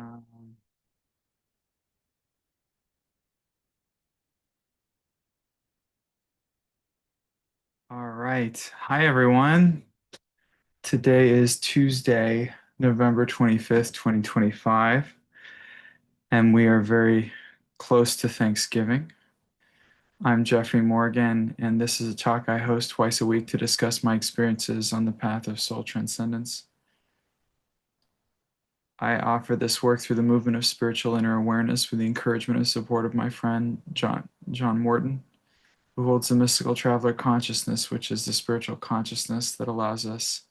Um, all right. Hi, everyone. Today is Tuesday, November 25th, 2025, and we are very close to Thanksgiving. I'm Jeffrey Morgan, and this is a talk I host twice a week to discuss my experiences on the path of soul transcendence. I offer this work through the movement of spiritual inner awareness with the encouragement and support of my friend John Morton, who holds the mystical traveler consciousness, which is the spiritual consciousness that allows us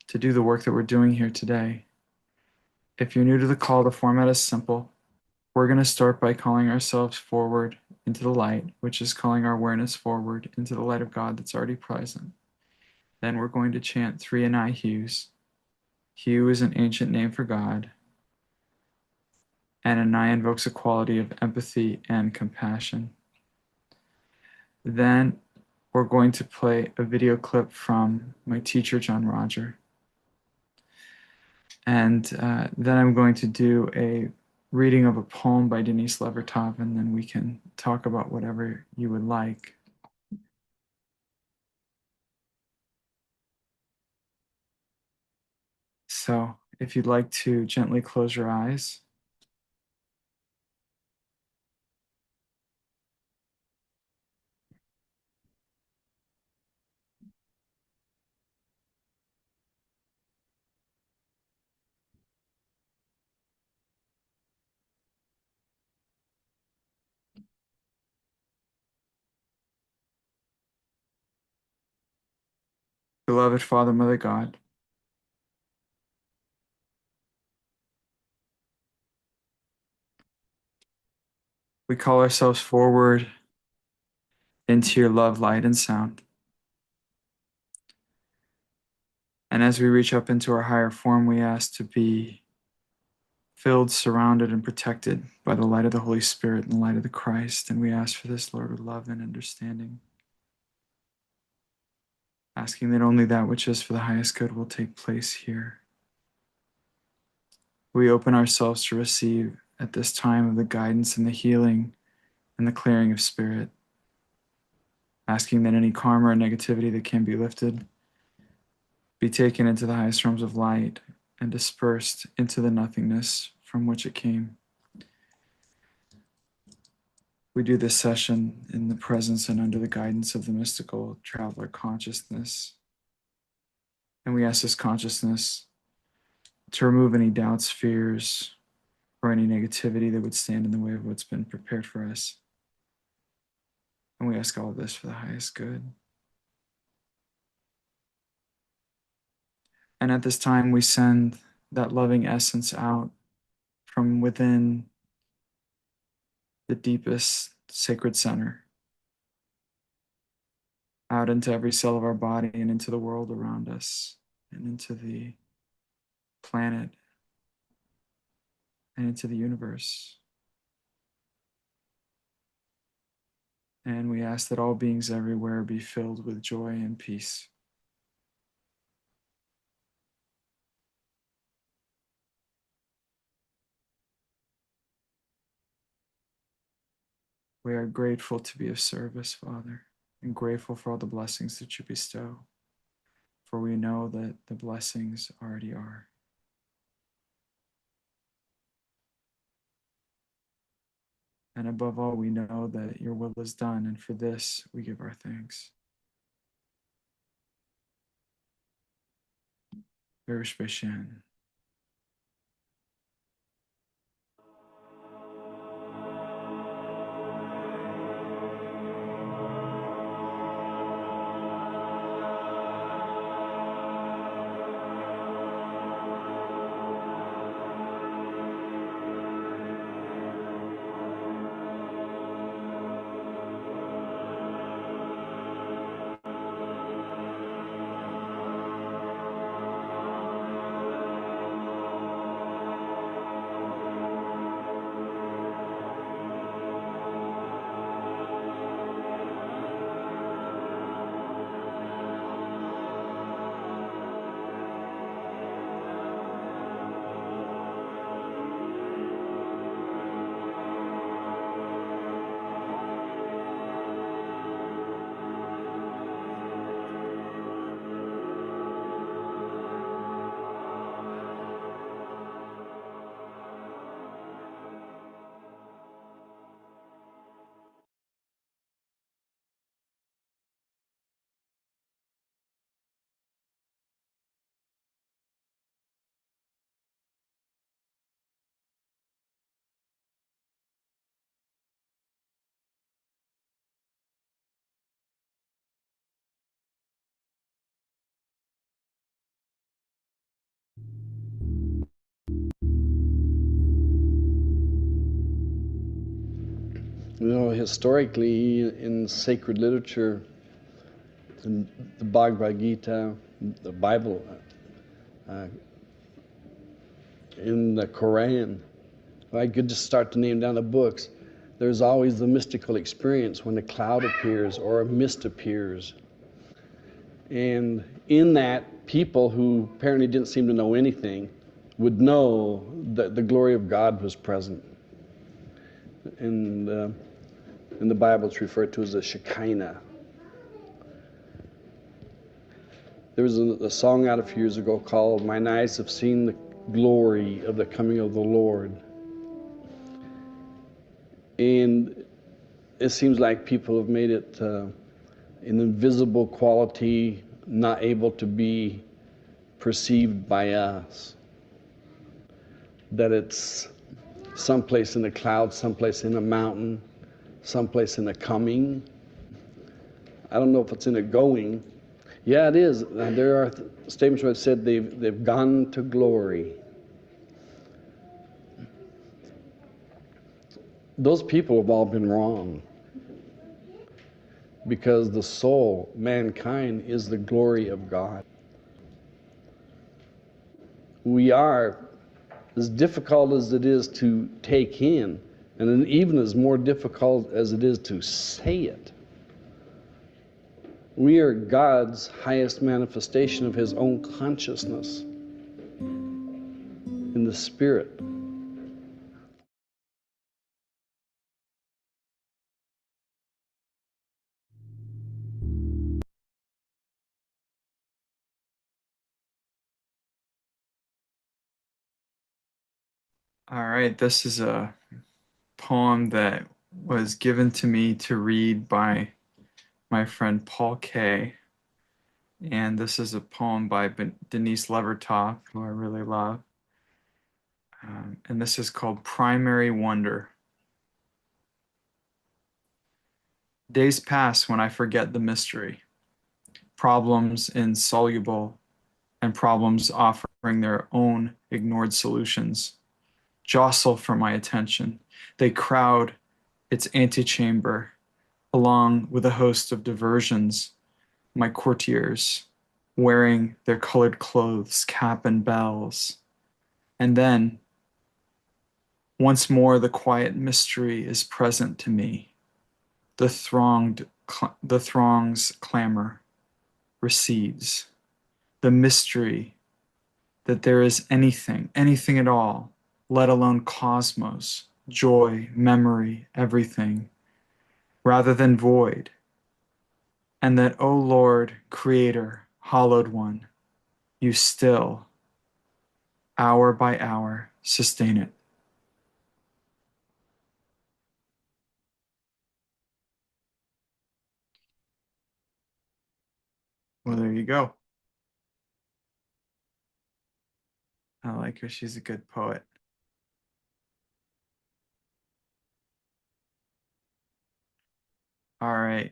to do the work that we're doing here today. If you're new to the call, the format is simple. We're going to start by calling ourselves forward into the light, which is calling our awareness forward into the light of God that's already present. Then we're going to chant three Anai hues. Hue is an ancient name for God, and Anai invokes a quality of empathy and compassion. Then we're going to play a video clip from my teacher, John Roger. And then I'm going to do a reading of a poem by Denise Levertov, and then we can talk about whatever you would like. So if you'd like to gently close your eyes. Beloved Father, Mother God, we call ourselves forward into your love, light, and sound. And as we reach up into our higher form, we ask to be filled, surrounded, and protected by the light of the Holy Spirit and the light of the Christ. And we ask for this, Lord, with love and understanding, asking that only that which is for the highest good will take place here. We open ourselves to receive at this time of the guidance and the healing and the clearing of spirit, asking that any karma or negativity that can be lifted be taken into the highest realms of light and dispersed into the nothingness from which it came. We do this session in the presence and under the guidance of the mystical traveler consciousness. And we ask this consciousness to remove any doubts, fears, or any negativity that would stand in the way of what's been prepared for us. And we ask all of this for the highest good. And at this time, we send that loving essence out from within the deepest sacred center, out into every cell of our body and into the world around us and into the planet and into the universe. And we ask that all beings everywhere be filled with joy and peace. We are grateful to be of service, Father, and grateful for all the blessings that you bestow, for we know that the blessings already are. And above all, we know that your will is done, and for this we give our thanks. Verish Beshan. Historically in sacred literature, in the Bhagavad Gita, the Bible, uh, in the Quran, I could just start to name down the books. There's always the mystical experience when a cloud appears or a mist appears. And in that, people who apparently didn't seem to know anything would know that the glory of God was present. And in the Bible, it's referred to as the Shekinah. There was a song out a few years ago called "Mine Eyes Have Seen the Glory of the Coming of the Lord." And it seems like people have made it an invisible quality, not able to be perceived by us. That it's someplace in the clouds, someplace in a mountain, someplace in the coming. I don't know if it's in a going. Yeah, it is. There are statements where it said they've gone to glory. Those people have all been wrong. Because the soul, mankind, is the glory of God. We are, as difficult as it is to take in, and even as more difficult as it is to say it, we are God's highest manifestation of His own consciousness in the Spirit. All right, this is a poem that was given to me to read by my friend Paul Kay. And this is a poem by Denise Levertov, who I really love. And this is called Primary Wonder. Days pass when I forget the mystery, problems insoluble, and problems offering their own ignored solutions jostle for my attention. They crowd its antechamber, along with a host of diversions, my courtiers, wearing their colored clothes, cap and bells. And then, once more, the quiet mystery is present to me. The throng's clamor recedes. The mystery that there is anything, anything at all, let alone cosmos, joy, memory, everything, rather than void. And that, O Lord, Creator, hallowed one, you still, hour by hour, sustain it. Well, there you go. I like her. She's a good poet. All right.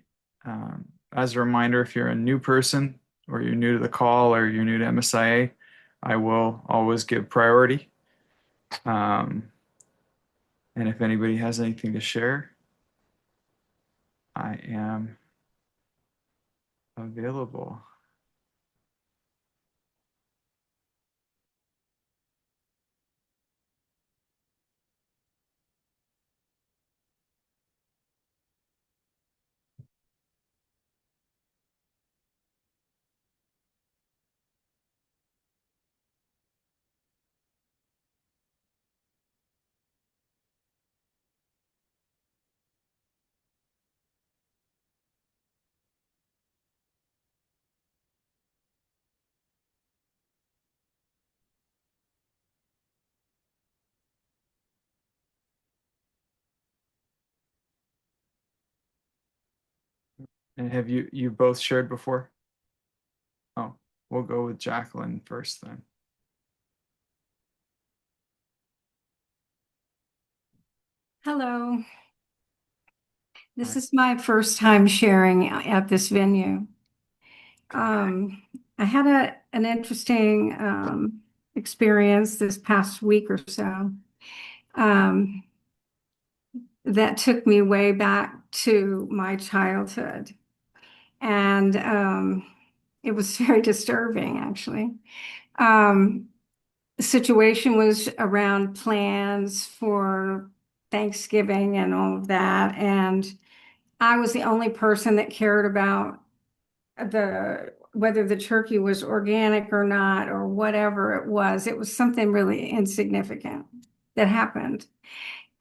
As a reminder, if you're a new person or you're new to the call or you're new to MSIA, I will always give priority. And if anybody has anything to share, I am available. And have you both shared before? Oh, we'll go with Jacqueline first then. Hello. This Hi. is my first time sharing at this venue. I had an interesting experience this past week or so. Um, that took me way back to my childhood. And it was very disturbing, actually. Um, the situation was around plans for Thanksgiving and all of that. And I was the only person that cared about whether the turkey was organic or not, or whatever it was. It was something really insignificant that happened.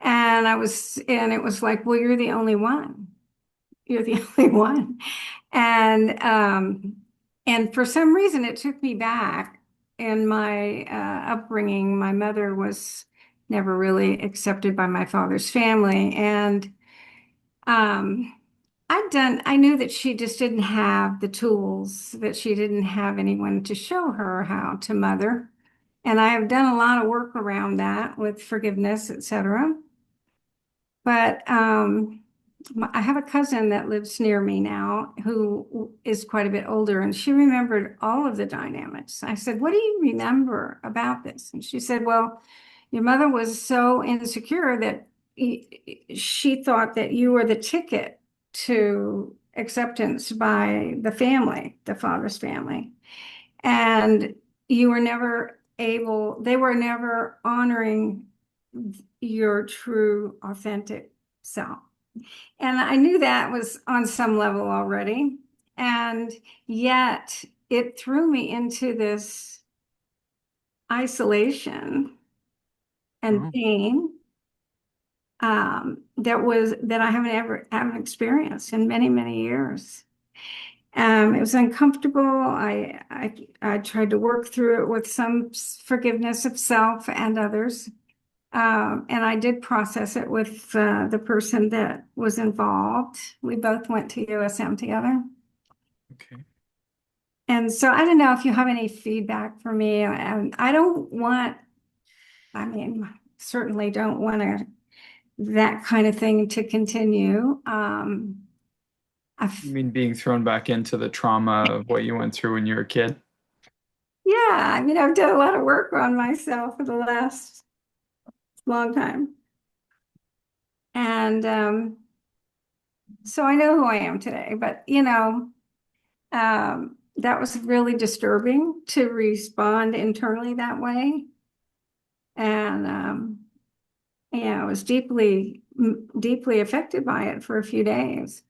And it was like, well, you're the only one. You're the only one. And and for some reason it took me back in my upbringing. My mother was never really accepted by my father's family. And um I knew that she just didn't have the tools, that she didn't have anyone to show her how to mother. And I have done a lot of work around that with forgiveness, etc. But I have a cousin that lives near me now who is quite a bit older, and she remembered all of the dynamics. I said, "What do you remember about this?" And she said, "Well, your mother was so insecure that she thought that you were the ticket to acceptance by the family, the father's family. And you were never they were never honoring your true, authentic self." And I knew that was on some level already. And yet it threw me into this isolation and Oh, pain that I haven't experienced in many, many years. It was uncomfortable. I tried to work through it with some forgiveness of self and others. And I did process it with the person that was involved. We both went to USM together. okay. And so I don't know if you have any feedback for me. And I mean, certainly don't want that kind of thing to continue. You mean being thrown back into the trauma of what you went through when you were a kid? Yeah, I mean, I've done a lot of work on myself for the last long time. And so I know who I am today, but that was really disturbing to respond internally that way. And yeah, I was deeply affected by it for a few days.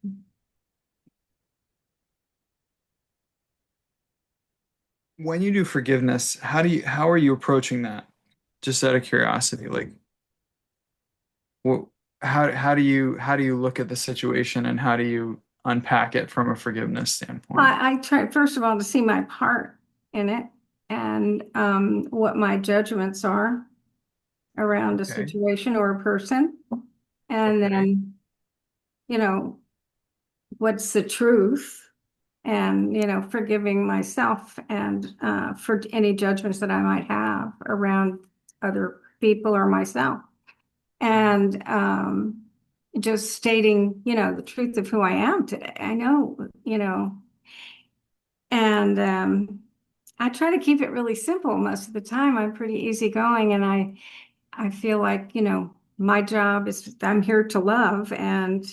When you do forgiveness, how are you approaching that? Just out of curiosity, like what how do you look at the situation and how do you unpack it from a forgiveness standpoint? I tried, first of all, to see my part in it and what my judgments are around a Okay. situation or a person. And Okay. then, you know, what's the truth? And, forgiving myself and for any judgments that I might have around other people or myself. And just stating, the truth of who I am today. I know, and I try to keep it really simple most of the time. I'm pretty easygoing, and I feel like, my job is I'm here to love, and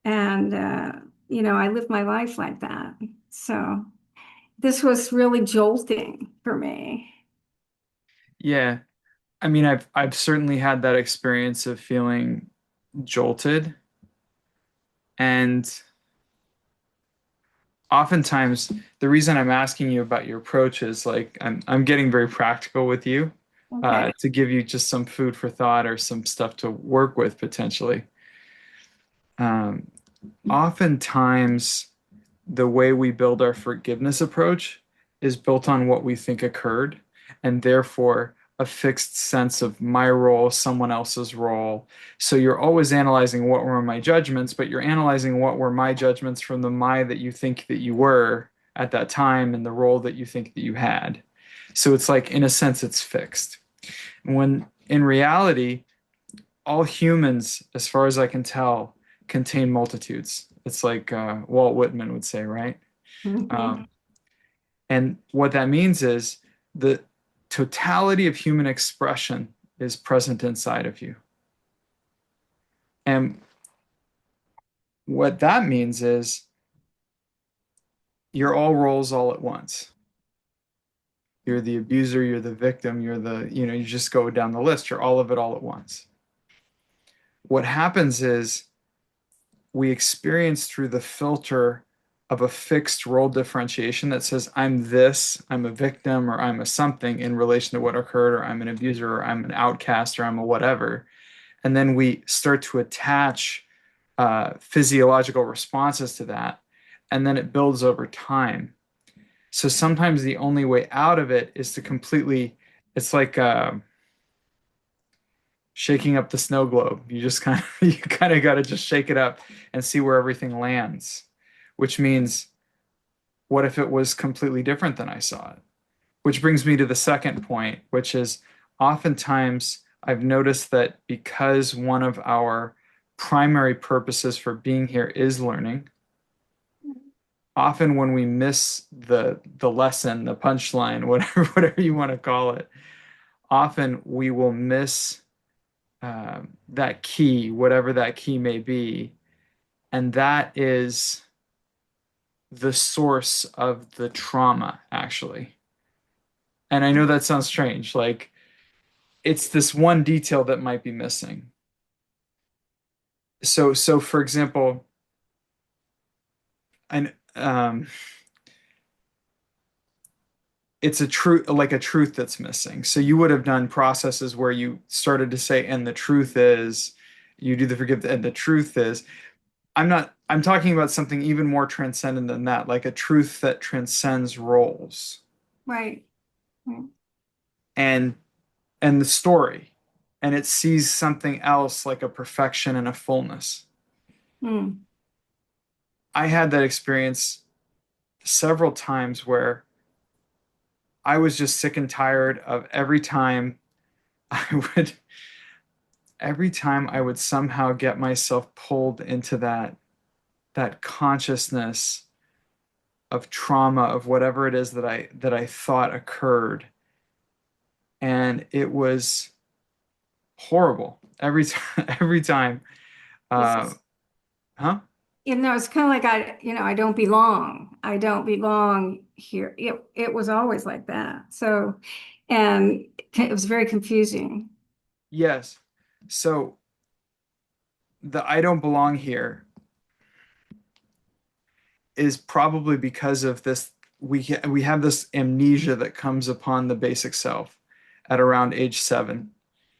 I live my life like that. So this was really jolting for me. Yeah. I mean, I've certainly had that experience of feeling jolted, and oftentimes the reason I'm asking you about your approach is like I'm getting very practical with you, Okay. to give you just some food for thought or some stuff to work with potentially. Um, Oftentimes the way we build our forgiveness approach is built on what we think occurred, and therefore a fixed sense of my role, someone else's role. So you're always analyzing what were my judgments, but you're analyzing what were my judgments from the my that you think that you were at that time and the role that you think that you had. So it's like, in a sense, it's fixed. When in reality, all humans, as far as I can tell, contain multitudes. It's like Walt Whitman would say, right? Mhm. Um, and what that means is the totality of human expression is present inside of you. And what that means is you're all roles all at once. You're the abuser, you're the victim, you just go down the list. You're all of it all at once. What happens is we experience through the filter of a fixed role differentiation that says, I'm this, I'm a victim, or I'm a something in relation to what occurred, or I'm an abuser, or I'm an outcast, or I'm a whatever. And then we start to attach physiological responses to that. And then it builds over time. So sometimes the only way out of it is to completely, it's like shaking up the snow globe. You just kind of you kind of got to just shake it up and see where everything lands, which means what if it was completely different than I saw it? Which brings me to the second point, which is oftentimes I've noticed that because one of our primary purposes for being here is learning, often when we miss the lesson, the punchline, whatever you want to call it, often we will miss that key, whatever that key may be, and that is the source of the trauma, actually. And I know that sounds strange, like it's this one detail that might be missing. So for example, and it's a truth, like a truth that's missing. So you would have done processes where you started to say, and the truth is, you do the forgive, and the truth is, I'm talking about something even more transcendent than that, like a truth that transcends roles Right. Right. and and the story. And it sees something else like a perfection and a fullness. Mm. I had that experience several times where I was just sick and tired of I would every time I would somehow get myself pulled into that consciousness of trauma of whatever it is that I thought occurred, and it was horrible every time. Every time, It's uh, just, huh? it's kind of like I don't belong. I don't belong here. It was always like that. So, and it was very confusing. Yes. So the I don't belong here is probably because of this. We have this amnesia that comes upon the basic self at around age 7,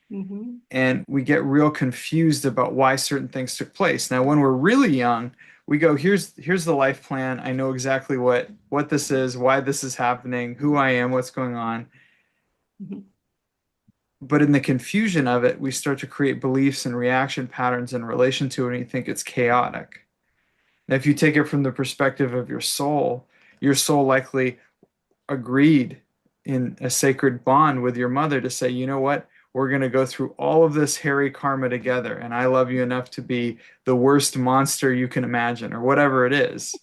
Hmm. and we get real confused about why certain things took place. Now, when we're really young, we go, here's the life plan. I know exactly what this is, why this is happening, who I am, what's going on. Hmm. But in the confusion of it, we start to create beliefs and reaction patterns in relation to it, and you think it's chaotic. Now, if you take it from the perspective of your soul likely agreed in a sacred bond with your mother to say, you know what, we're going to go through all of this hairy karma together, and I love you enough to be the worst monster you can imagine, or whatever it is.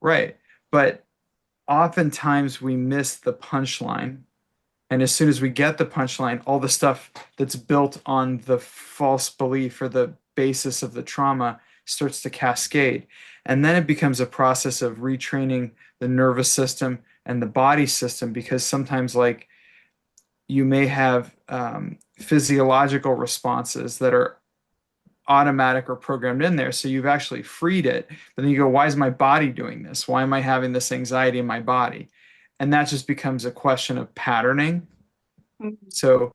Right. But oftentimes we miss the punchline. And as soon as we get the punchline, all the stuff that's built on the false belief or the basis of the trauma starts to cascade. And then it becomes a process of retraining the nervous system and the body system, because sometimes, like, you may have physiological responses that are automatic or programmed in there. So you've actually freed it. But then you go, why is my body doing this? Why am I having this anxiety in my body? And that just becomes a question of patterning. So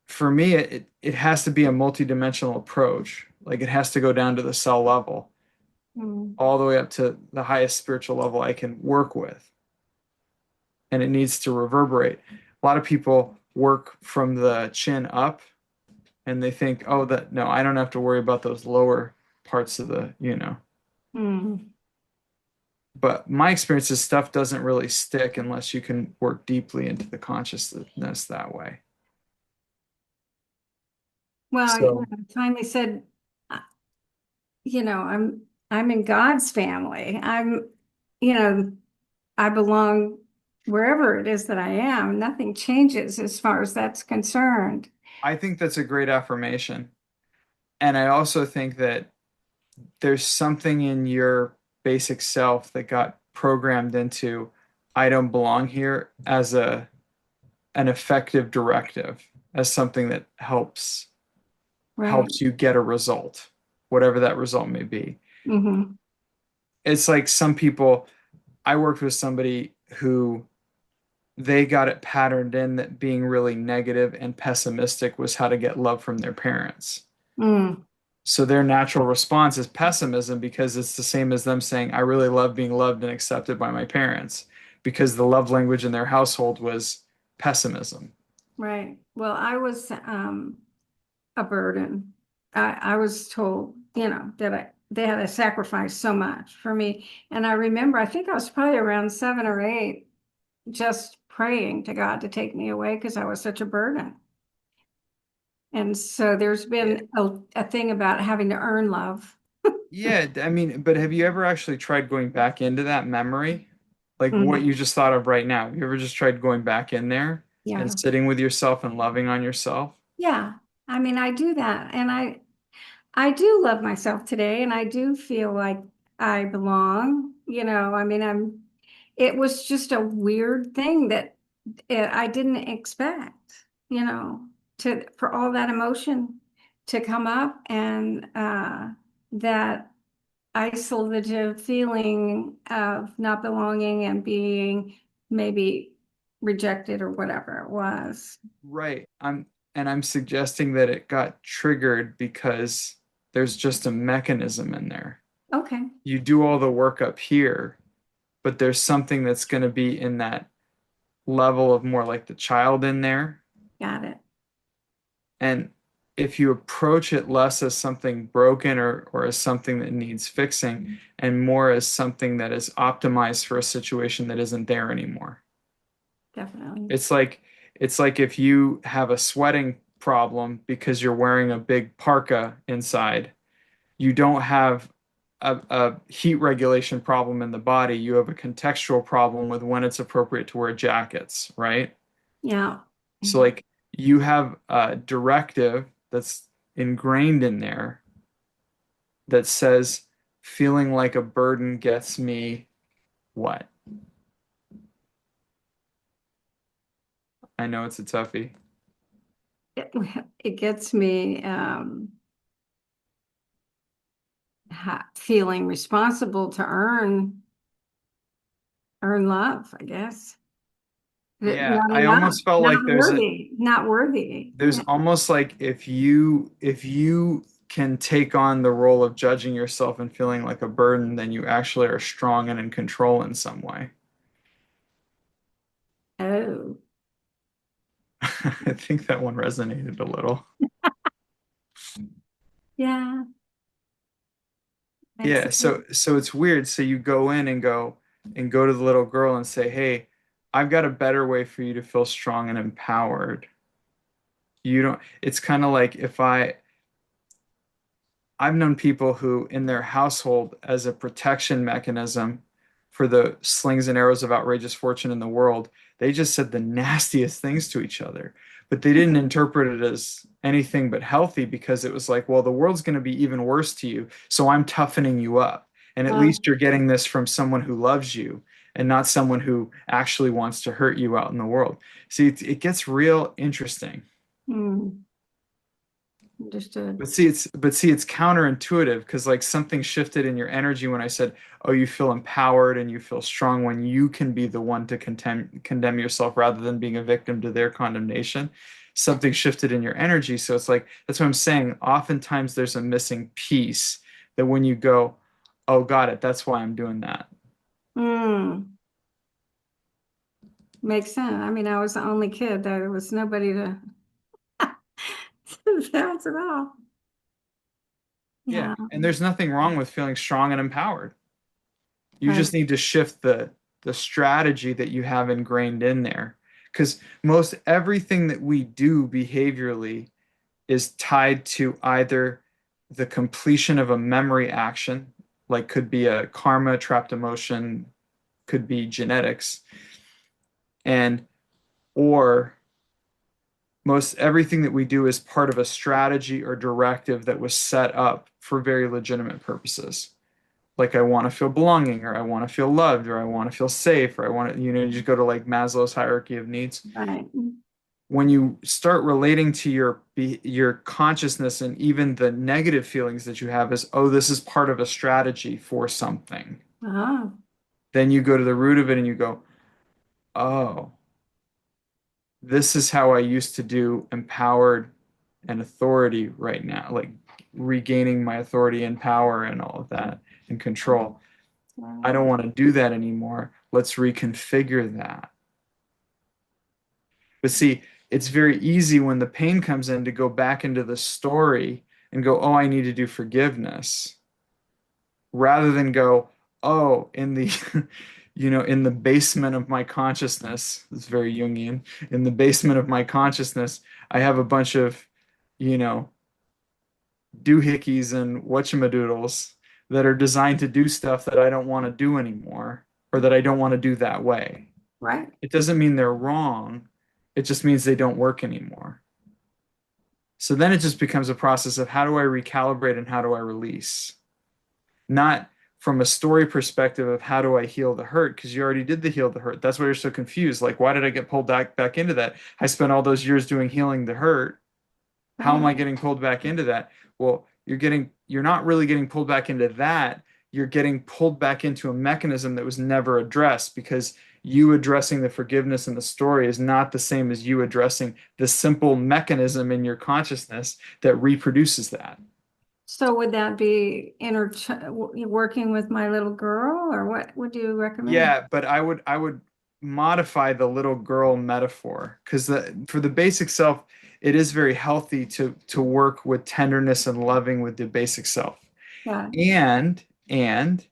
for me, it has to be a multidimensional approach. Like it has to go down to the cell level, Hmm. all the way up to the highest spiritual level I can work with. And it needs to reverberate. A lot of people work from the chin up and they think, oh, that no, I don't have to worry about those lower parts of the. Hmm. But my experience is stuff doesn't really stick unless you can work deeply into the consciousness that way. Well, So I finally said, uh, I'm in God's family. You know, I belong wherever it is that I am. Nothing changes as far as that's concerned. I think that's a great affirmation. And I also think that there's something in your basic self that got programmed into I don't belong here as a an effective directive, as something that Right. helps you get a result, whatever that result may be. Mm-hmm. It's like some people, I worked with somebody who they got it patterned in that being really negative and pessimistic was how to get love from their parents. Mm. So their natural response is pessimism because it's the same as them saying, I really love being loved and accepted by my parents, because the love language in their household was pessimism. Right. Well, I was a burden. I was told, that they had to sacrifice so much for me. And I remember, I think I was probably around 7 or 8, just praying to God to take me away because I was such a burden. And so there's Yeah. been a thing about having to earn love. Yeah, I mean, but have you ever actually tried going back into that memory? Like what Mhm. you just thought of right now. Have you ever just tried going back in there and Yeah. sitting with yourself and loving on yourself? Yeah. I mean, I do that. And I do love myself today, and I do feel like I belong. I mean, it was just a weird thing that I didn't expect, for all that emotion to come up, and that isolative feeling of not belonging and being maybe rejected or whatever it was. Right. I'm suggesting that it got triggered because there's just a mechanism in there. Okay, You do all the work up here, but there's something that's going to be in that level of more like the child in there. got it. And if you approach it less as something broken or as something that needs fixing and more as something that is optimized for a situation that isn't there anymore. Definitely. It's like it's like if you have a sweating problem because you're wearing a big parka inside, you don't have a heat regulation problem in the body. You have a contextual problem with when it's appropriate to wear jackets, right? Yeah. So like you have a directive that's ingrained in there that says feeling like a burden gets me what? I know it's a toughie. It, it gets me feeling responsible to earn love, I guess. Yeah, Not I enough, almost felt like not worthy, not worthy. there's almost like if you can take on the role of judging yourself and feeling like a burden, then you actually are strong and in control in some way. Oh, I think that one resonated a little. yeah, makes Yeah, sense. so it's weird. So you go in and go to the little girl and say, "Hey, I've got a better way for you to feel strong and empowered." You don't, it's kind of like if I've known people who, in their household, as a protection mechanism for the slings and arrows of outrageous fortune in the world, they just said the nastiest things to each other. But they didn't interpret it as anything but healthy because it was like, well, the world's going to be even worse to you. So I'm toughening you up. And at Oh, least you're getting this from someone who loves you and not someone who actually wants to hurt you out in the world. See, it gets real interesting. hmm, understood. But see, it's counterintuitive because like something shifted in your energy when I said, "Oh, you feel empowered and you feel strong when you can be the one to condemn yourself rather than being a victim to their condemnation." Something shifted in your energy, so it's like that's what I'm saying. Oftentimes, there's a missing piece that when you go, "Oh, got it. That's why I'm doing that." Hmm, makes sense. I mean, I was the only kid. There was nobody to bounce it off. Yeah, Yeah, and there's nothing wrong with feeling strong and empowered. You right. just need to shift the strategy that you have ingrained in there. Because most everything that we do behaviorally is tied to either the completion of a memory action, like could be a karma, trapped emotion, could be genetics, and or most everything that we do is part of a strategy or directive that was set up for very legitimate purposes. Like I want to feel belonging, or I want to feel loved, or I want to feel safe, or I want to, you just go to like Maslow's hierarchy of needs. Right. When you start relating to your consciousness and even the negative feelings that you have as, oh, this is part of a strategy for something, Ah, then you go to the root of it and you go, oh, this is how I used to do empowered and authority right now, like regaining my authority and power and all of that and control. I right. don't want to do that anymore. Let's reconfigure that. But see, it's very easy when the pain comes in to go back into the story and go, oh, I need to do forgiveness, rather than go, oh, in the, in the basement of my consciousness, it's very Jungian, in the basement of my consciousness, I have a bunch of, you know, doohickeys and whatchamadoodles that are designed to do stuff that I don't want to do anymore, or that I don't want to do that way. Right. It doesn't mean they're wrong. It just means they don't work anymore. So then it just becomes a process of how do I recalibrate and how do I release? Not from a story perspective of how do I heal the hurt, because you already did the heal the hurt. That's why you're so confused. Like, why did I get pulled back into that? I spent all those years doing healing the hurt. How am Right. I getting pulled back into that? Well, you're not really getting pulled back into that. You're getting pulled back into a mechanism that was never addressed, because you addressing the forgiveness in the story is not the same as you addressing the simple mechanism in your consciousness that reproduces that. So would that be working with my little girl, or what would you recommend? Yeah, but I would modify the little girl metaphor, because for the basic self, it is very healthy to work with tenderness and loving with the basic self. Yeah. And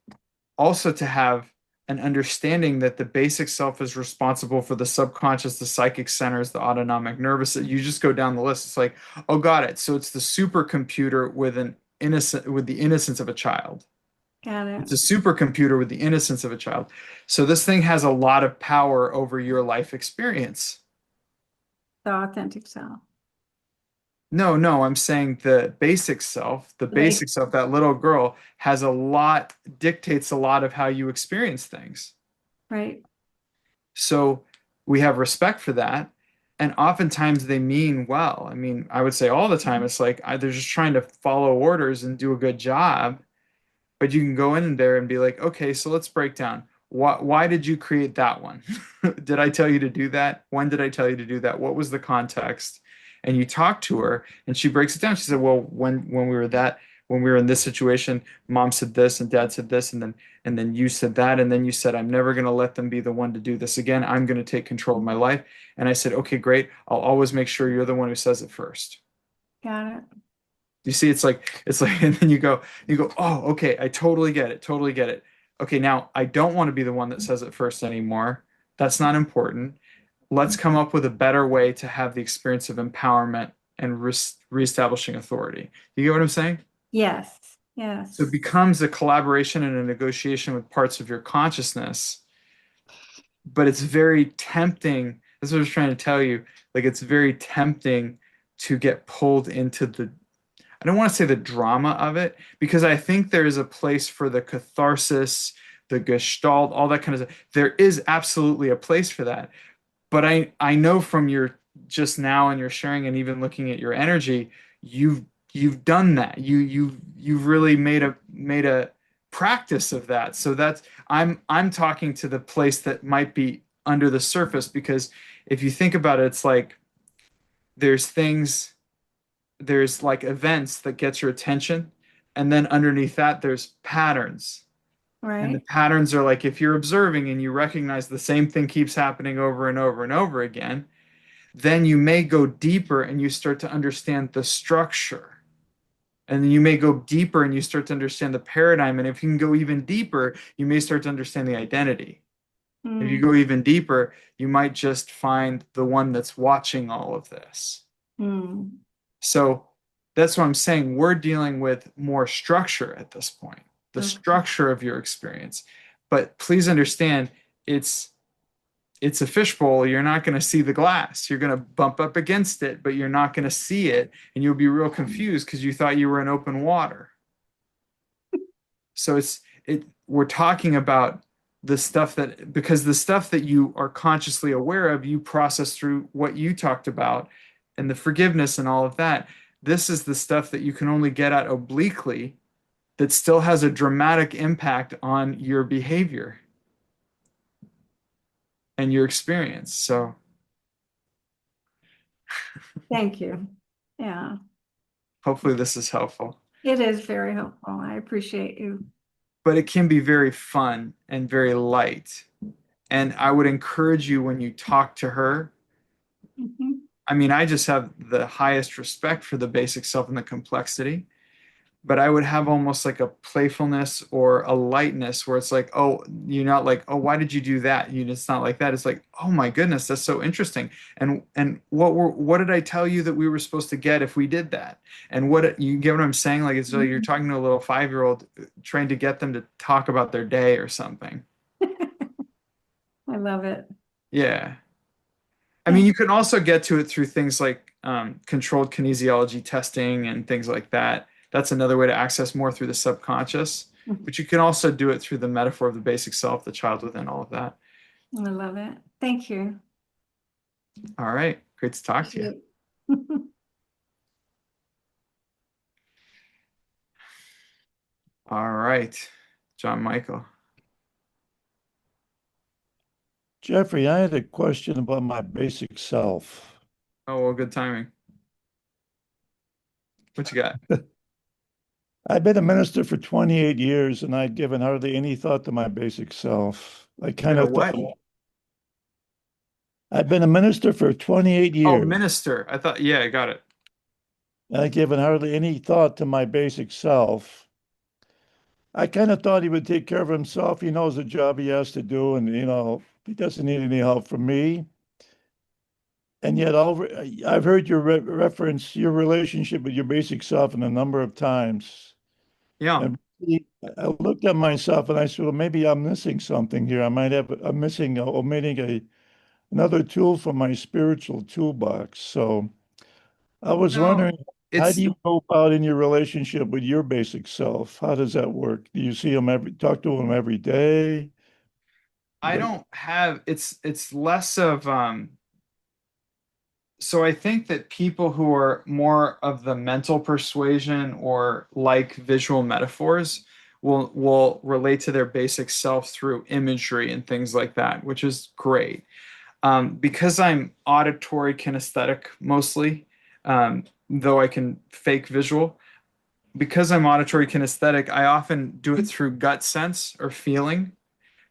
also to have an understanding that the basic self is responsible for the subconscious, the psychic centers, the autonomic nervous. You just go down the list. It's like, oh, got it. So it's the supercomputer with the innocence of a child. Got it. It's a supercomputer with the innocence of a child. So this thing has a lot of power over your life experience. The authentic self. No, no, I'm saying the Like, basic self, that little girl dictates a lot of how you experience things. right. So we have respect for that. And oftentimes they mean well. I mean, I would say all the time, it's like they're just trying to follow orders and do a good job. But you can go in there and be like, okay, so let's break down. Why did you create that one? Did I tell you to do that? When did I tell you to do that? What was the context? And you talk to her and she breaks it down. She said, well, when we were in this situation, mom said this and dad said this, and then you said that, and then you said, I'm never going to let them be the one to do this again. I'm going to take control of my life. And I said, okay, great. I'll always make sure you're the one who says it first. Got it. You see, it's like, and then you go, oh, okay, I totally get it, totally get it. Okay, now I don't want to be the one that says it first anymore. That's not important. Let's come up with a better way to have the experience of empowerment and reestablishing authority. You get what I'm saying? Yes. So it Yes. becomes a collaboration and a negotiation with parts of your consciousness, but it's very tempting. That's what I was trying to tell you. Like, it's very tempting to get pulled into I don't want to say the drama of it, because I think there is a place for the catharsis, the gestalt, all that kind of stuff. There is absolutely a place for that. But I know from your just now and your sharing and even looking at your energy, you've done that. You've really made a practice of that. So that's I'm talking to the place that might be under the surface, because if you think about it, it's like there's things there's like events that get your attention, and then underneath that there's patterns, and the Right. patterns are like, if you're observing and you recognize the same thing keeps happening over and over and over again, then you may go deeper and you start to understand the structure, and then you may go deeper and you start to understand the paradigm, and if you can go even deeper you may start to understand the identity. If you Mm, go even deeper you might just find the one that's watching all of this. mm. So that's what I'm saying. We're dealing with more structure at this point, the Okay. structure of your experience. But please understand, it's it's a fishbowl. You're not going to see the glass. You're going to bump up against it, but you're not going to see it. And you'll be real confused because you thought you were in open water. So we're talking about the stuff that, because the stuff that you are consciously aware of, you process through what you talked about and the forgiveness and all of that. This is the stuff that you can only get at obliquely that still has a dramatic impact on your behavior and your experience. So Thank you. Yeah, hopefully this is helpful. it is very helpful. I appreciate you. But it can be very fun and very light. And I would encourage you when you talk to her. Mhm. I mean, I just have the highest respect for the basic self and the complexity, but I would have almost like a playfulness or a lightness where it's like, oh, you're not like, oh, why did you do that? It's not like that. It's like, oh my goodness, that's so interesting. And what did I tell you that we were supposed to get if we did that? And what you get what I'm saying? Like it's like you're talking to a little 5-year-old trying to get them to talk about their day or something. I love it. Yeah. I mean, Thank you can also get to it through things like controlled kinesiology testing and things like that. That's another way to access more through the subconscious. you. But you can also do it through the metaphor of the basic self, the child within, all of that. I love it. Thank you. All right. Great to talk to you. All right. John Michael. Jeffrey, I had a question about my basic self. Oh, well, good timing. What you got? I've been a minister for 28 years and I'd given hardly any thought to my basic self. I kind Been a of what? thought I've been a minister for 28 Oh, years minister. I thought, yeah, I got it. and I'd given hardly any thought to my basic self. I kind of thought he would take care of himself. He knows the job he has to do and, he doesn't need any help from me. And yet I've heard your reference your relationship with your basic self a number of times. Yeah. And I looked at myself and I said, well, maybe I'm missing something here. I'm missing, omitting another tool from my spiritual toolbox. So I was No, wondering, how do it's, you go about in your relationship with your basic self? How does that work? Do you see him talk to him every day? I Like, don't have, it's less of, so I think that people who are more of the mental persuasion or like visual metaphors will relate to their basic self through imagery and things like that, which is great. Because I'm auditory kinesthetic mostly, though I can fake visual. Because I'm auditory kinesthetic, I often do it through gut sense or feeling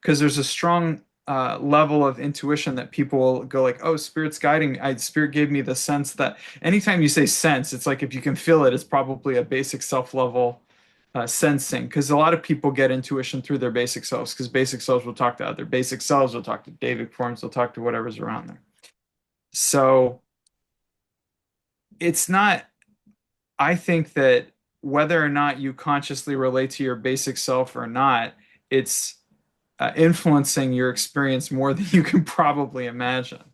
because there's a strong level of intuition that people will go like, oh, spirit's guiding me. Spirit gave me the sense that anytime you say sense, it's like if you can feel it, it's probably a basic self level sensing. Because a lot of people get intuition through their basic selves because basic selves will talk to other basic selves, will talk to David forms, will talk to whatever's around there. So it's not, I think that whether or not you consciously relate to your basic self or not, it's influencing your experience more than you can probably imagine. I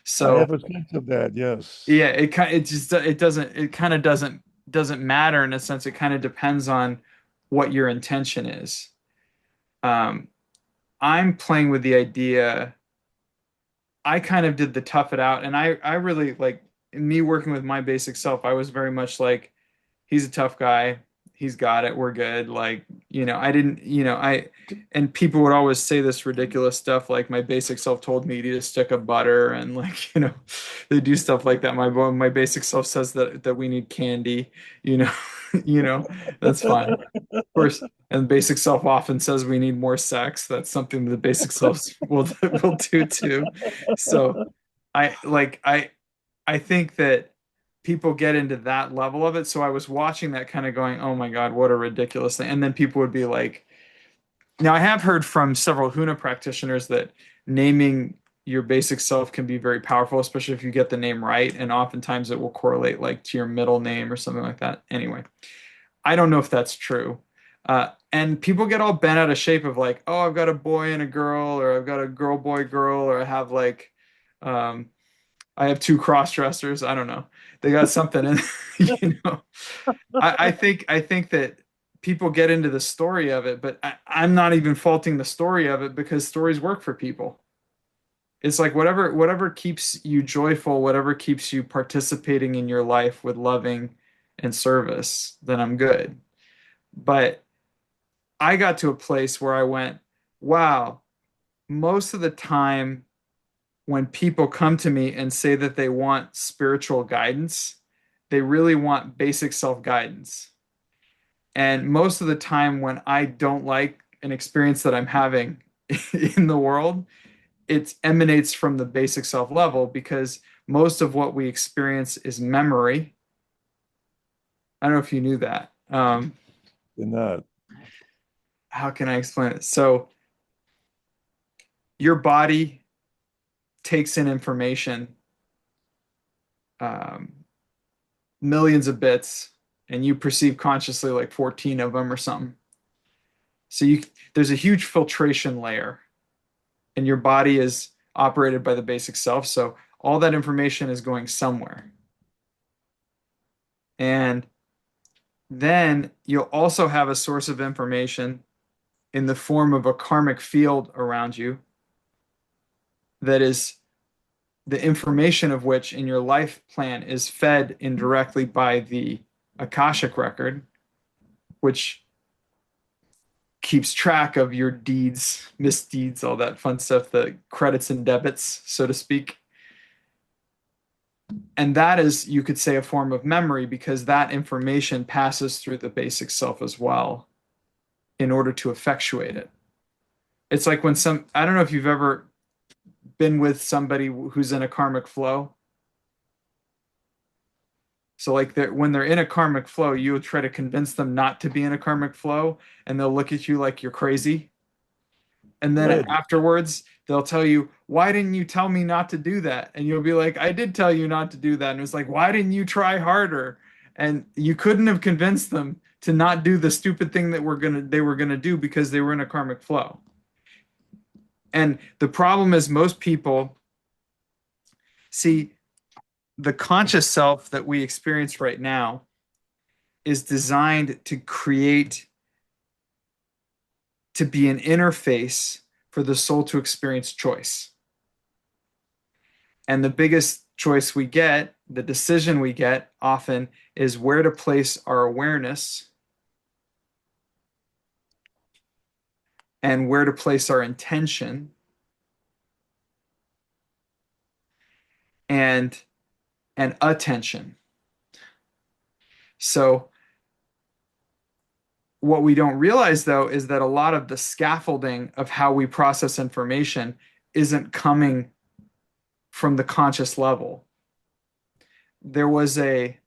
So have a sense of that, yes. yeah, it just it kind of doesn't matter in a sense. It kind of depends on what your intention is. Um, I'm playing with the idea. I kind of did the tough it out, and I really like me working with my basic self. I was very much like he's a tough guy. He's got it. We're good. Like, I didn't, and people would always say this ridiculous stuff like my basic self told me to eat a stick of butter and like, they do stuff like that. My basic self says that we need candy, you know, that's fine. Of course, and basic self often says we need more sex. That's something the basic self will do too. So I think that people get into that level of it. So I was watching that kind of going, oh my God, what a ridiculous thing. And then people would be like, now I have heard from several Huna practitioners that naming your basic self can be very powerful, especially if you get the name right. And oftentimes it will correlate like to your middle name or something like that. Anyway, I don't know if that's true. And people get all bent out of shape of like, oh, I've got a boy and a girl, or I've got a girl, boy, girl, or I have like, um, I have two cross dressers. I don't know. They got something in, you know. I think that people get into the story of it, but I'm not even faulting the story of it because stories work for people. It's like whatever keeps you joyful, whatever keeps you participating in your life with loving and service, then I'm good. But I got to a place where I went, wow, most of the time when people come to me and say that they want spiritual guidance, they really want basic self-guidance. And most of the time when I don't like an experience that I'm having in the world, it emanates from the basic self level because most of what we experience is memory. I don't know if you knew that. In that. How can I explain it? So your body takes in information, um, millions of bits, and you perceive consciously like 14 of them or something. So there's a huge filtration layer, and your body is operated by the basic self. So all that information is going somewhere. And then you'll also have a source of information in the form of a karmic field around you that is the information of which in your life plan is fed indirectly by the Akashic record, which keeps track of your deeds, misdeeds, all that fun stuff, the credits and debits, so to speak. And that is, you could say, a form of memory because that information passes through the basic self as well in order to effectuate it. It's like when I don't know if you've ever been with somebody who's in a karmic flow. So like when they're in a karmic flow, you would try to convince them not to be in a karmic flow, and they'll look at you like you're crazy. And then Right. afterwards, they'll tell you, why didn't you tell me not to do that? And you'll be like, I did tell you not to do that. And it's like, why didn't you try harder? And you couldn't have convinced them to not do the stupid thing that they were gonna do because they were in a karmic flow. And the problem is most people see the conscious self that we experience right now is designed to be an interface for the soul to experience choice. And the biggest choice we get, the decision we get often, is where to place our awareness and where to place our intention and attention. So what we don't realize though is that a lot of the scaffolding of how we process information isn't coming from the conscious level. There was a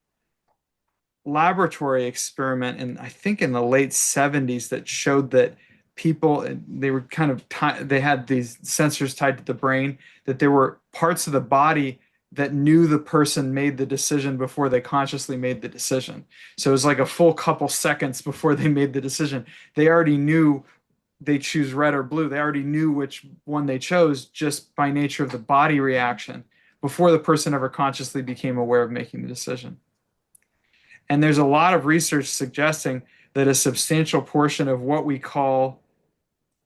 laboratory experiment I think in the late 70s that showed that people, they were they had these sensors tied to the brain, that there were parts of the body that knew the person made the decision before they consciously made the decision. So it was like a full couple seconds before they made the decision. They already knew they choose red or blue. They already knew which one they chose just by nature of the body reaction before the person ever consciously became aware of making the decision. And there's a lot of research suggesting that a substantial portion of what we call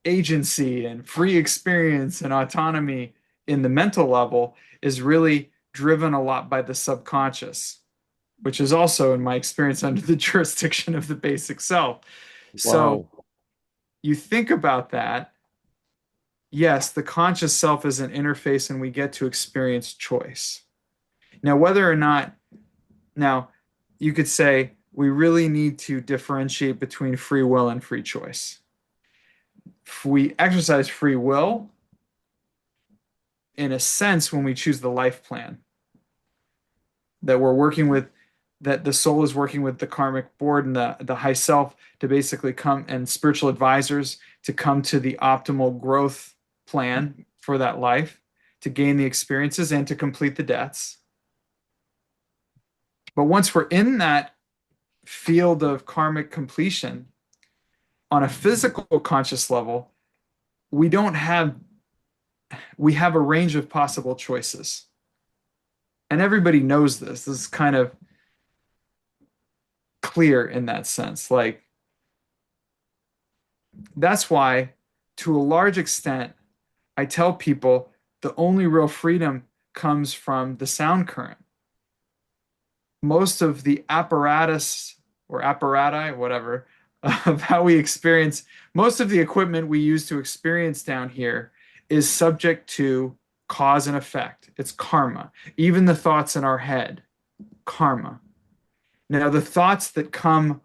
agency and free experience and autonomy in the mental level is really driven a lot by the subconscious, which is also, in my experience, under the jurisdiction of the basic self. So Wow. you think about that. Yes, the conscious self is an interface and we get to experience choice. Now, whether or not, now you could say we really need to differentiate between free will and free choice. If we exercise free will, in a sense, when we choose the life plan, that we're working with, that the soul is working with the karmic board and the high self to basically come, and spiritual advisors to come to the optimal growth plan for that life, to gain the experiences and to complete the debts. But once we're in that field of karmic completion, on a physical conscious level, we have a range of possible choices. And everybody knows this. This is kind of clear in that sense. Like, that's why, to a large extent, I tell people the only real freedom comes from the sound current. Most of the apparatus or apparati, whatever, of how we experience, most of the equipment we use to experience down here is subject to cause and effect. It's karma. Even the thoughts in our head, karma. Now, the thoughts that come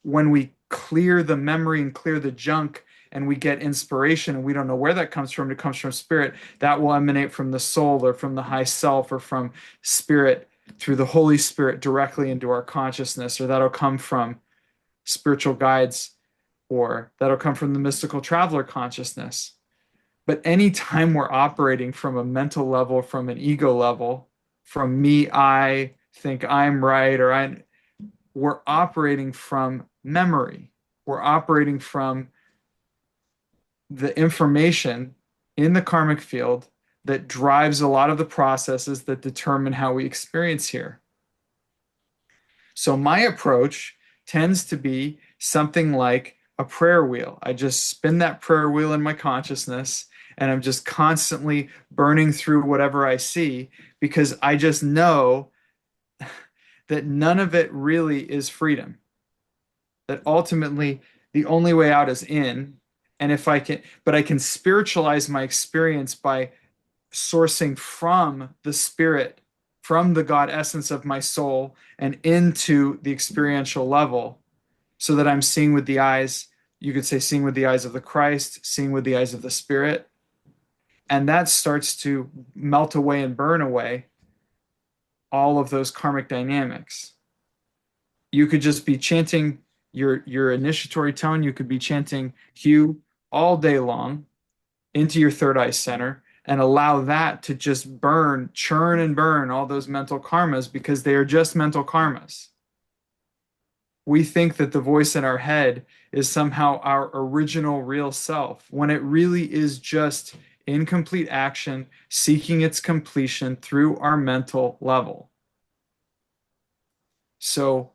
when we clear the memory and clear the junk and we get inspiration and we don't know where that comes from, it comes from spirit, that will emanate from the soul or from the high self or from spirit through the Holy Spirit directly into our consciousness, or that'll come from spiritual guides, or that'll come from the mystical traveler consciousness. But anytime we're operating from a mental level, from an ego level, from me, I think I'm right, we're operating from memory. We're operating from the information in the karmic field that drives a lot of the processes that determine how we experience here. So my approach tends to be something like a prayer wheel. I just spin that prayer wheel in my consciousness, and I'm just constantly burning through whatever I see, because I just know that none of it really is freedom. That ultimately the only way out is in. And if I can, but I can spiritualize my experience by sourcing from the spirit, from the God essence of my soul, and into the experiential level, so that I'm seeing with the eyes, you could say, seeing with the eyes of the Christ, seeing with the eyes of the Spirit. And that starts to melt away and burn away all of those karmic dynamics. You could just be chanting your initiatory tone. You could be chanting Hugh all day long into your third eye center, and allow that to just burn, churn and burn all those mental karmas, because they are just mental karmas. We think that the voice in our head is somehow our original real self, when it really is just incomplete action seeking its completion through our mental level. So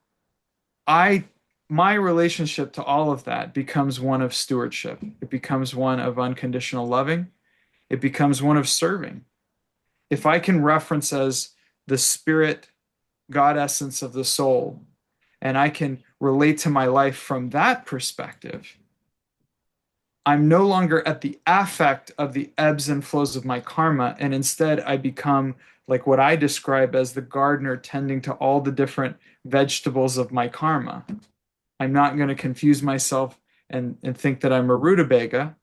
my relationship to all of that becomes one of stewardship. It becomes one of unconditional loving. It becomes one of serving. If I can reference as the spirit, God essence of the soul, and I can relate to my life from that perspective, I'm no longer at the affect of the ebbs and flows of my karma, and instead I become like what I describe as the gardener tending to all the different vegetables of my karma. I'm not going to confuse myself and think that I'm a rutabaga,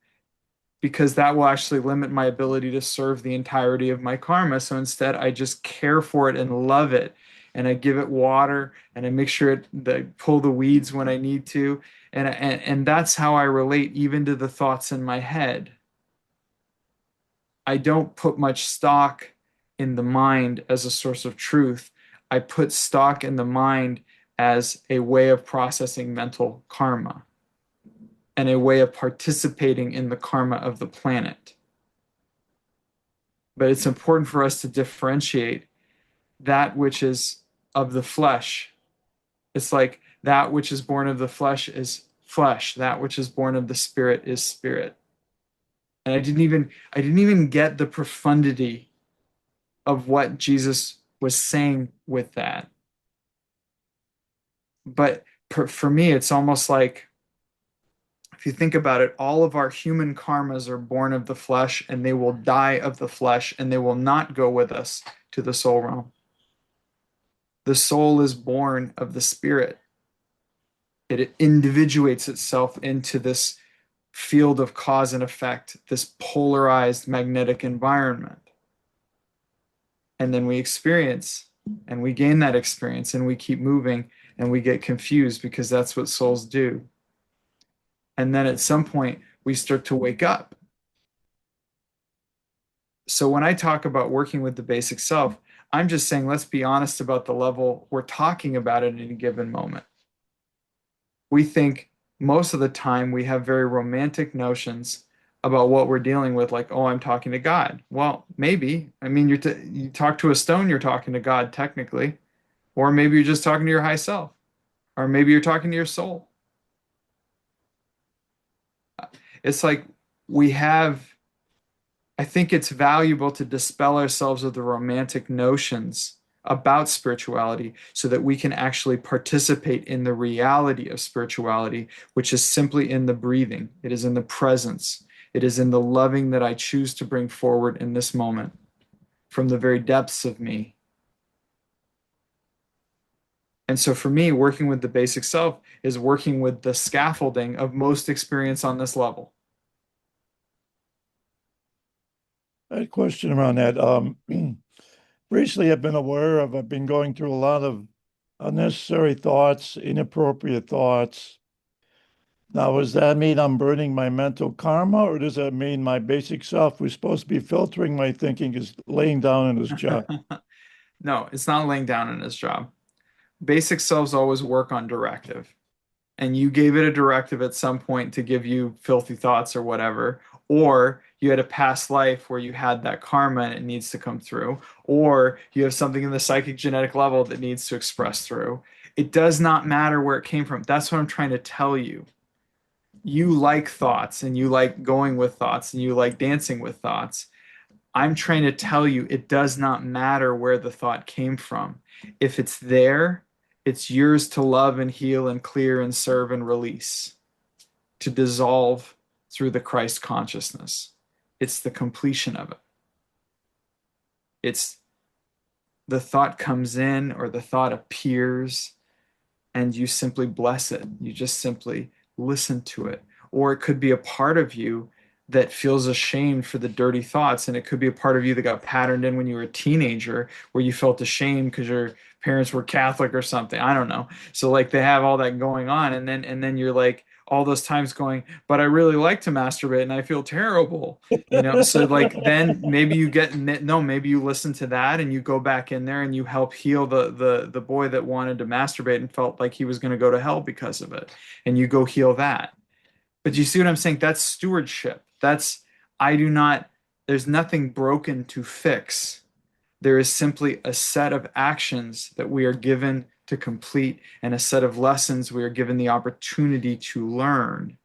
because that will actually limit my ability to serve the entirety of my karma. So instead, I just care for it and love it. And I give it water, and I make sure that I pull the weeds when I need to. And that's how I relate even to the thoughts in my head. I don't put much stock in the mind as a source of truth. I put stock in the mind as a way of processing mental karma and a way of participating in the karma of the planet. But it's important for us to differentiate that which is of the flesh. It's like that which is born of the flesh is flesh. That which is born of the spirit is spirit. And I didn't even get the profundity of what Jesus was saying with that. But for me, it's almost like, if you think about it, all of our human karmas are born of the flesh, and they will die of the flesh, and they will not go with us to the soul realm. The soul is born of the spirit. It individuates itself into this field of cause and effect, this polarized magnetic environment. And then we experience, and we gain that experience, and we keep moving, and we get confused, because that's what souls do. And then at some point, we start to wake up. So when I talk about working with the basic self, I'm just saying, let's be honest about the level we're talking about at any given moment. We think most of the time we have very romantic notions about what we're dealing with, like, oh, I'm talking to God. Well, maybe. I mean, you talk to a stone, you're talking to God technically, or maybe you're just talking to your high self, or maybe you're talking to your soul. It's like we have, I think it's valuable to dispel ourselves of the romantic notions about spirituality so that we can actually participate in the reality of spirituality, which is simply in the breathing. It is in the presence. It is in the loving that I choose to bring forward in this moment from the very depths of me. And so for me, working with the basic self is working with the scaffolding of most experience on this level. I had a question around that. Recently, I've been going through a lot of unnecessary thoughts, inappropriate thoughts. Now, does that mean I'm burning my mental karma, or does that mean my basic self, who's supposed to be filtering my thinking, is laying down in his job? No, it's not laying down in his job. Basic selves always work on directive. And you gave it a directive at some point to give you filthy thoughts or whatever, or you had a past life where you had that karma and it needs to come through, or you have something in the psychic genetic level that needs to express through. It does not matter where it came from. That's what I'm trying to tell you. You like thoughts and you like going with thoughts and you like dancing with thoughts. I'm trying to tell you it does not matter where the thought came from. If it's there, it's yours to love and heal and clear and serve and release, to dissolve through the Christ consciousness. It's the completion of it. It's the thought comes in or the thought appears and you simply bless it. You just simply listen to it. Or it could be a part of you that feels ashamed for the dirty thoughts. And it could be a part of you that got patterned in when you were a teenager where you felt ashamed because your parents were Catholic or something. I don't know. So like they have all that going on. And then you're like all those times going, but I really like to masturbate and I feel terrible. So like then maybe you get no, maybe you listen to that and you go back in there and you help heal the boy that wanted to masturbate and felt like he was going to go to hell because of it. And you go heal that. But you see what I'm saying? That's stewardship. I do not, there's nothing broken to fix. There is simply a set of actions that we are given to complete and a set of lessons we are given the opportunity to learn.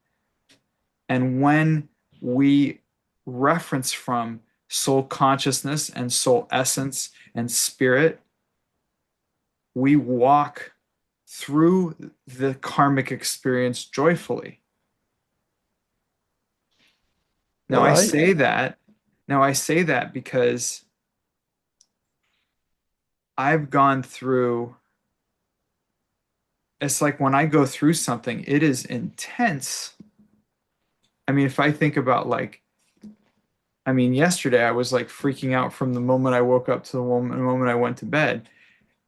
And when we reference from soul consciousness and soul essence and spirit, we walk through the karmic experience joyfully. Now Well, I say that, because I've gone through, it's like when I go through something, it is intense. I mean, if I think about yesterday I was like freaking out from the moment I woke up to the moment I went to bed.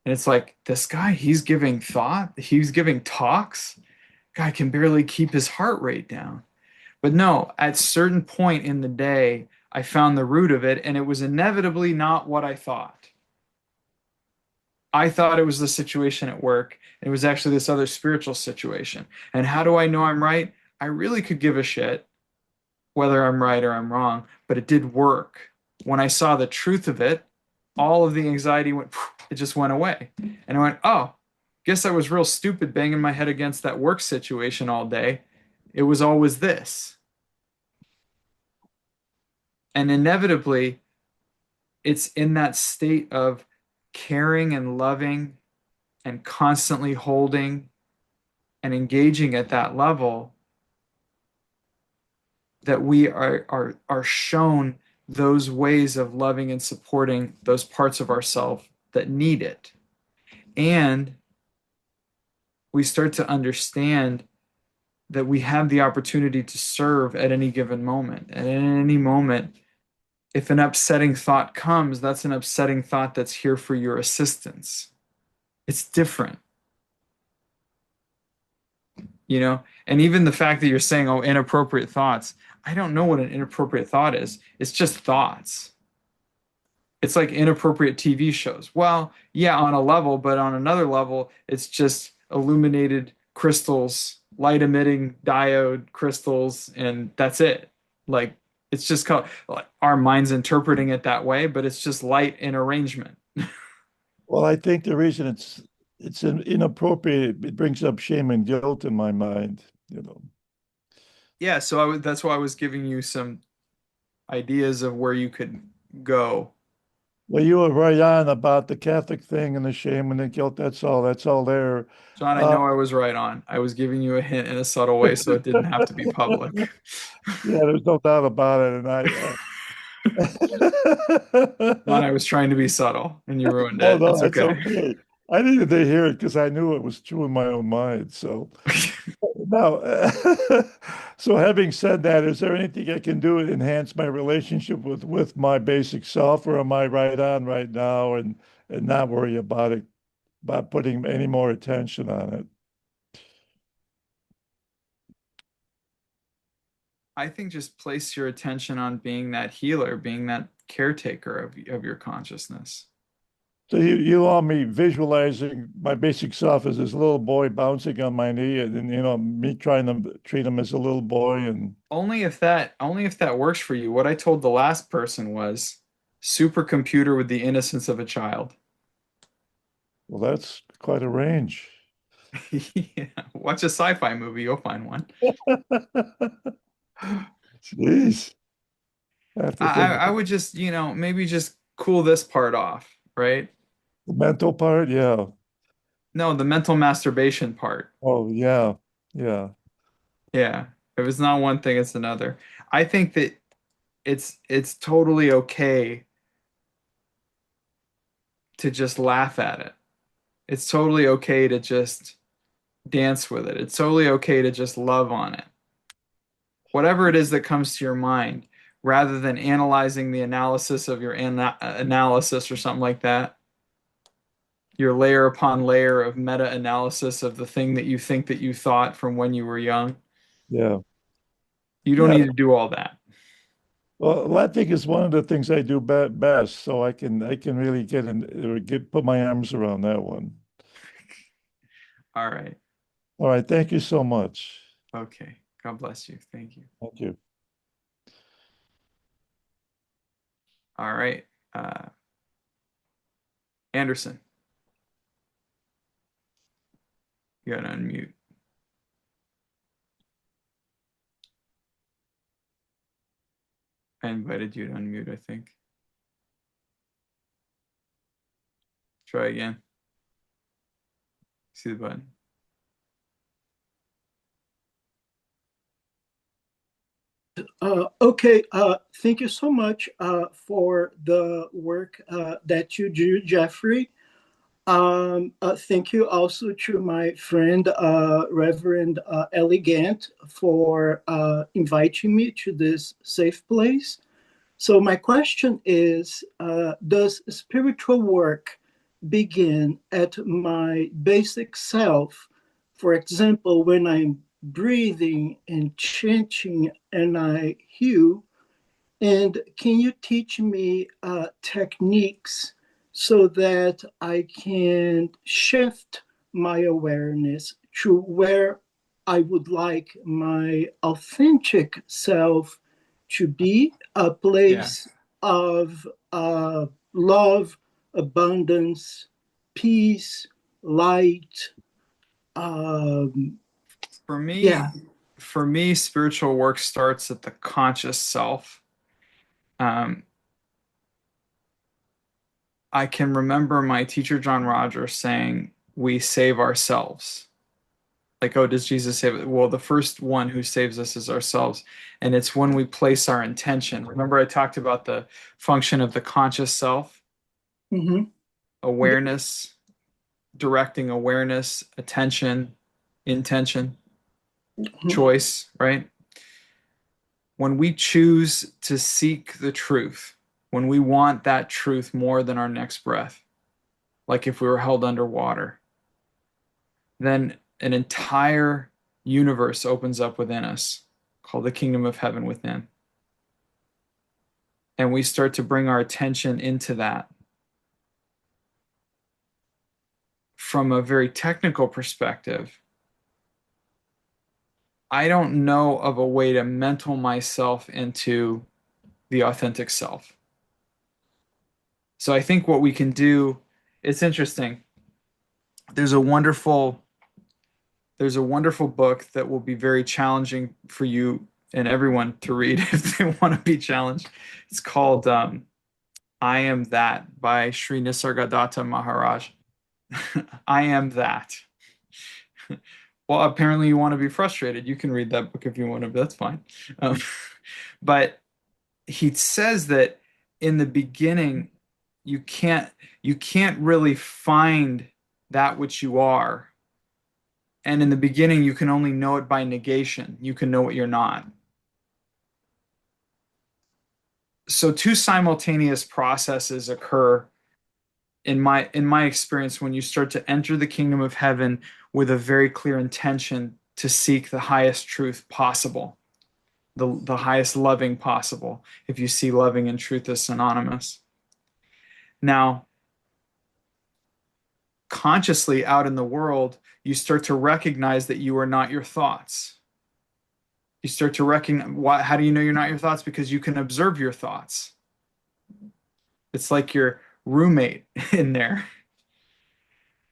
And it's like, this guy, he's giving talks. Guy can barely keep his heart rate down. But no, at certain point in the day, I found the root of it, and it was inevitably not what I thought. I thought it was the situation at work. And it was actually this other spiritual situation. And how do I know I'm right? I really could give a shit whether I'm right or I'm wrong, but it did work. When I saw the truth of it, all of the anxiety it just went away. And I went, oh, guess I was real stupid banging my head against that work situation all day. It was always this. And inevitably, it's in that state of caring and loving and constantly holding and engaging at that level that we are shown those ways of loving and supporting those parts of ourselves that need it. And we start to understand that we have the opportunity to serve at any given moment. And in any moment, if an upsetting thought comes, that's an upsetting thought that's here for your assistance. It's different. And even the fact that you're saying, oh, inappropriate thoughts, I don't know what an inappropriate thought is. It's just thoughts. It's like inappropriate TV shows. Well, yeah, on a level, but on another level, it's just illuminated crystals light emitting diode crystals, and that's it. Like it's just called, like, our minds interpreting it that way, but it's just light in arrangement. Well, I think the reason it's inappropriate, it brings up shame and guilt in my mind, you know. Yeah, so that's why I was giving you some ideas of where you could go. Well, you were right on about the Catholic thing and the shame and the guilt. That's all there. John, I Uh, know I was right on. I was giving you a hint in a subtle way so it didn't have to be public. yeah, there's no doubt about it. And John, I was trying to be subtle and you ruined oh it. no, It's that's okay. okay. I needed to hear it because I knew it was true in my own mind. So now, so having said that, is there anything I can do to enhance my relationship with my basic self, or am I right on right now and not worry about it, about putting any more attention on it? I think just place your attention on being that healer, being that caretaker of your consciousness. So you want me visualizing my basic self as this little boy bouncing on my knee, and then me trying to treat him as a little boy, and Only if that works for you. What I told the last person was supercomputer with the innocence of a child. well, that's quite a range. Yeah. Watch a sci-fi movie, you'll find one. Jeez, I have to think. I would just, maybe just cool this part off, right? The mental part, yeah. No, the mental masturbation part. Oh, yeah, yeah, Yeah. If it's not one thing, it's another. I think that it's totally okay to just laugh at it. It's totally okay to just dance with it. It's totally okay to just love on it. Whatever it is that comes to your mind, rather than analyzing the analysis of your analysis or something like that, your layer upon layer of meta-analysis of the thing that you think that you thought from when you were young. yeah, You don't yeah. need to do all that. Well, laughing is one of the things I do best, so I can really get in or get put my arms around that one. All right. All right, thank you so much. Okay. God bless you. Thank you. Thank you. All right. Uh, Anderson, you gotta unmute. I invited you to unmute, I think. Try again. See the button. Okay, thank you so much for the work that you do, Jeffrey. Thank you also to my friend, Reverend Elegant, for inviting me to this safe place. So, my question is, does spiritual work begin at my basic self? For example, when I'm breathing and chanting and I heal, and can you teach me techniques so that I can shift my awareness to where I would like my authentic self to be, a place Yes. of love, abundance, peace, light? Um, For me, yeah. for me, spiritual work starts at the conscious self. Um, I can remember my teacher, John Rogers, saying, we save ourselves. Like, oh, does Jesus save it? Well, the first one who saves us is ourselves. And it's when we place our intention. Remember, I talked about the function of the conscious self, Mhm. awareness, directing awareness, attention, intention, Mhm. choice, right? When we choose to seek the truth, when we want that truth more than our next breath, like if we were held underwater, then an entire universe opens up within us called the kingdom of heaven within. And we start to bring our attention into that. From a very technical perspective, I don't know of a way to mental myself into the authentic self. So I think what we can do, it's interesting. There's a wonderful there's a wonderful book that will be very challenging for you and everyone to read if they want to be challenged. It's called I Am That by Sri Nisargadatta Maharaj. I Am That. Well, apparently you want to be frustrated. You can read that book if you want to, but that's fine. Um, but he says that in the beginning, you can't you can't really find that which you are. And in the beginning, you can only know it by negation. You can know what you're not. So two simultaneous processes occur in my experience when you start to enter the kingdom of heaven with a very clear intention to seek the highest truth possible, the highest loving possible, if you see loving and truth as synonymous. Now, consciously out in the world, you start to recognize that you are not your thoughts. You start to recognize, how do you know you're not your thoughts? Because you can observe your thoughts. It's like your roommate in there.